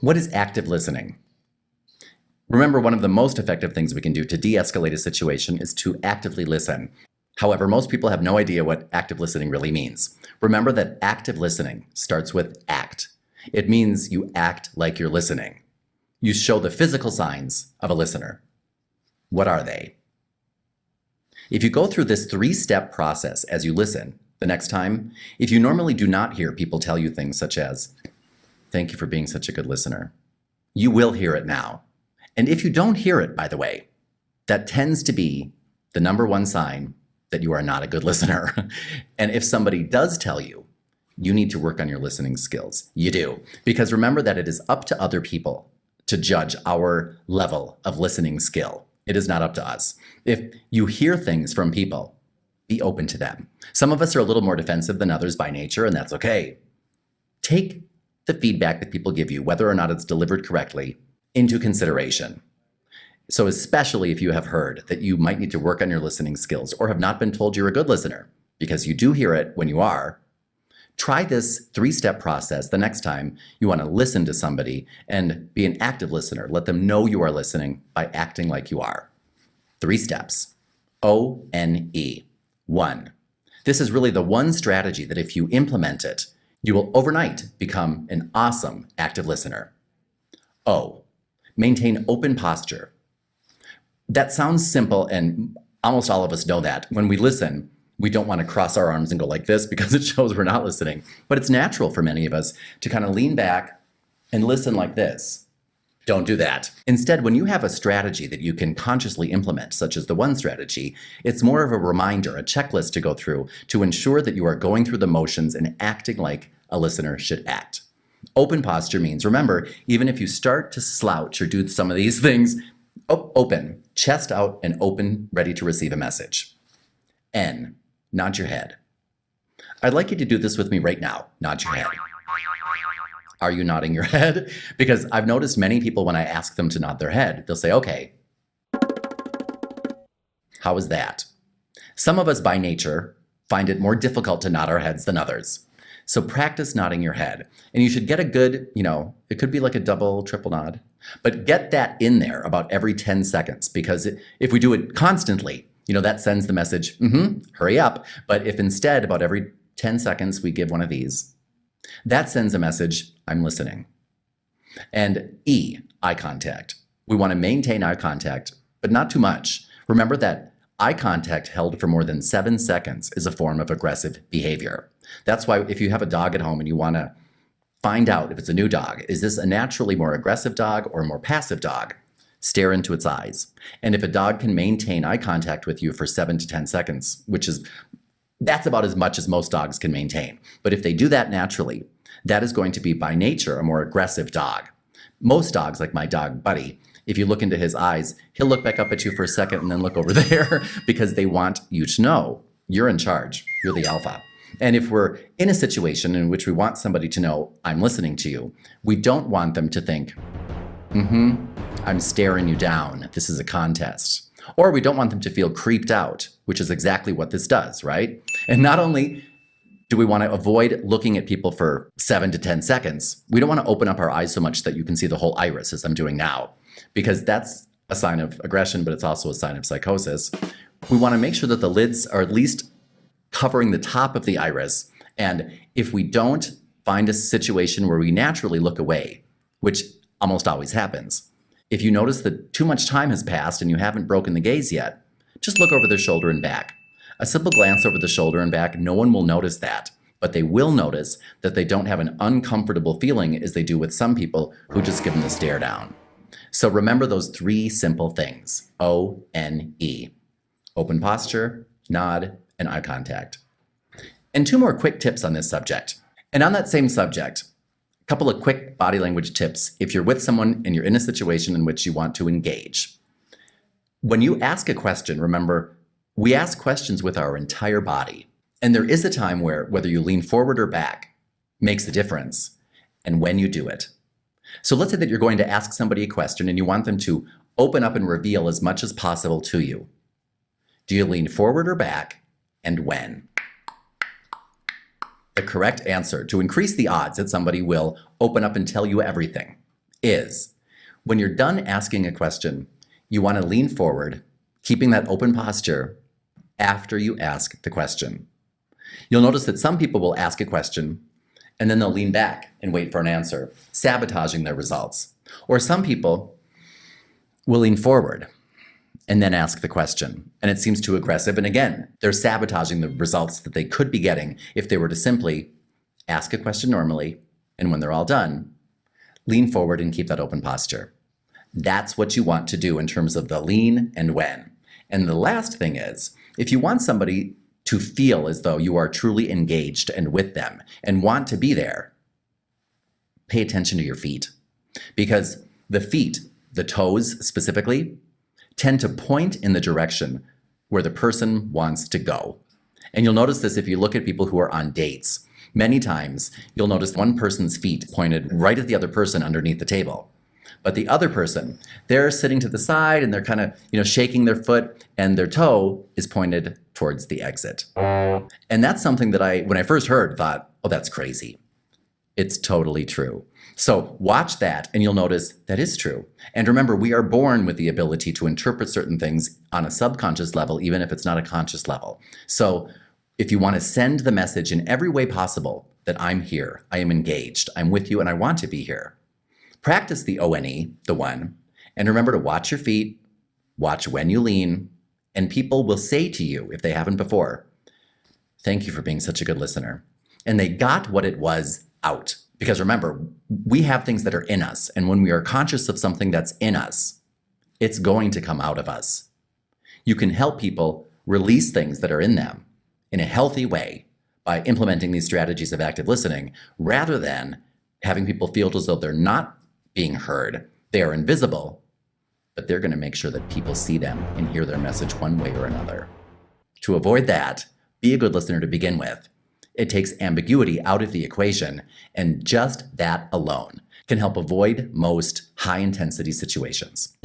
What is active listening? Remember, one of the most effective things we can do to de-escalate a situation is to actively listen. However, most people have no idea what active listening really means. Remember that active listening starts with ACT. It means you act like you're listening. You show the physical signs of a listener. What are they? If you go through this 3-step process as you listen, the next time, if you normally do not hear people tell you things such as, "Thank you for being such a good listener," you will hear it now. And if you don't hear it, by the way, that tends to be the number one sign that you are not a good listener. And if somebody does tell you, you need to work on your listening skills. You do. Because remember that it is up to other people to judge our level of listening skill. It is not up to us. If you hear things from people, be open to them. Some of us are a little more defensive than others by nature, and that's okay. Take the feedback that people give you, whether or not it's delivered correctly, into consideration. So especially if you have heard that you might need to work on your listening skills or have not been told you're a good listener, because you do hear it when you are, try this 3-step process the next time you want to listen to somebody and be an active listener. Let them know you are listening by acting like you are. 3 steps. O-N-E. 1. This is really the one strategy that if you implement it, you will overnight become an awesome active listener. O. Maintain open posture. That sounds simple, and almost all of us know that. When we listen, we don't want to cross our arms and go like this because it shows we're not listening. But it's natural for many of us to kind of lean back and listen like this. Don't do that. Instead, when you have a strategy that you can consciously implement, such as the 1 strategy, it's more of a reminder, a checklist to go through to ensure that you are going through the motions and acting like a listener should act. Open posture means, remember, even if you start to slouch or do some of these things, open, chest out and open, ready to receive a message. N, nod your head. I'd like you to do this with me right now. Nod your head. Are you nodding your head? Because I've noticed many people when I ask them to nod their head, they'll say, okay. How was that? Some of us by nature find it more difficult to nod our heads than others. So practice nodding your head. And you should get a good, it could be like a double, triple nod, but get that in there about every 10 seconds, because if we do it constantly, that sends the message, hurry up. But if instead about every 10 seconds we give one of these, that sends a message, I'm listening. And E, eye contact. We want to maintain eye contact, but not too much. Remember that eye contact held for more than 7 seconds is a form of aggressive behavior. That's why if you have a dog at home and you want to find out if it's a new dog, is this a naturally more aggressive dog or a more passive dog? Stare into its eyes. And if a dog can maintain eye contact with you for 7 to 10 seconds, that's about as much as most dogs can maintain. But if they do that naturally, that is going to be by nature a more aggressive dog. Most dogs, like my dog Buddy, if you look into his eyes, he'll look back up at you for a second and then look over there because they want you to know you're in charge, you're the alpha. And if we're in a situation in which we want somebody to know I'm listening to you, we don't want them to think, I'm staring you down, this is a contest. Or we don't want them to feel creeped out, which is exactly what this does, right? And not only do we want to avoid looking at people for 7 to 10 seconds, we don't want to open up our eyes so much that you can see the whole iris as I'm doing now, because that's a sign of aggression, but it's also a sign of psychosis. We want to make sure that the lids are at least covering the top of the iris. And if we don't find a situation where we naturally look away, which almost always happens, if you notice that too much time has passed and you haven't broken the gaze yet, just look over their shoulder and back. A simple glance over the shoulder and back, no one will notice that, but they will notice that they don't have an uncomfortable feeling as they do with some people who just give them the stare down. So remember those 3 simple things, O-N-E. Open posture, nod, and eye contact. And 2 more quick tips on this subject. And on that same subject, a couple of quick body language tips if you're with someone and you're in a situation in which you want to engage. When you ask a question, remember, we ask questions with our entire body. And there is a time where whether you lean forward or back makes the difference, and when you do it. So let's say that you're going to ask somebody a question and you want them to open up and reveal as much as possible to you. Do you lean forward or back, and when? The correct answer to increase the odds that somebody will open up and tell you everything is when you're done asking a question, you want to lean forward, keeping that open posture after you ask the question. You'll notice that some people will ask a question and then they'll lean back and wait for an answer, sabotaging their results. Or some people will lean forward and then ask the question, and it seems too aggressive. And again, they're sabotaging the results that they could be getting if they were to simply ask a question normally, and when they're all done, lean forward and keep that open posture. That's what you want to do in terms of the lean and when. And the last thing is, if you want somebody to feel as though you are truly engaged and with them and want to be there, pay attention to your feet. Because the feet, the toes specifically, tend to point in the direction where the person wants to go. And you'll notice this if you look at people who are on dates. Many times, you'll notice one person's feet pointed right at the other person underneath the table. But the other person, they're sitting to the side and they're kind of, shaking their foot, and their toe is pointed towards the exit. And that's something that when I first heard, thought, oh, that's crazy. It's totally true. So watch that and you'll notice that is true. And remember, we are born with the ability to interpret certain things on a subconscious level, even if it's not a conscious level. So if you want to send the message in every way possible that I'm here, I am engaged, I'm with you, and I want to be here, practice the ONE, the one, and remember to watch your feet, watch when you lean, and people will say to you, if they haven't before, thank you for being such a good listener. And they got what it was out. Because remember, we have things that are in us, and when we are conscious of something that's in us, it's going to come out of us. You can help people release things that are in them in a healthy way by implementing these strategies of active listening, rather than having people feel as though they're not being heard. They are invisible, but they're going to make sure that people see them and hear their message one way or another. To avoid that, be a good listener to begin with. It takes ambiguity out of the equation, and just that alone can help avoid most high-intensity situations.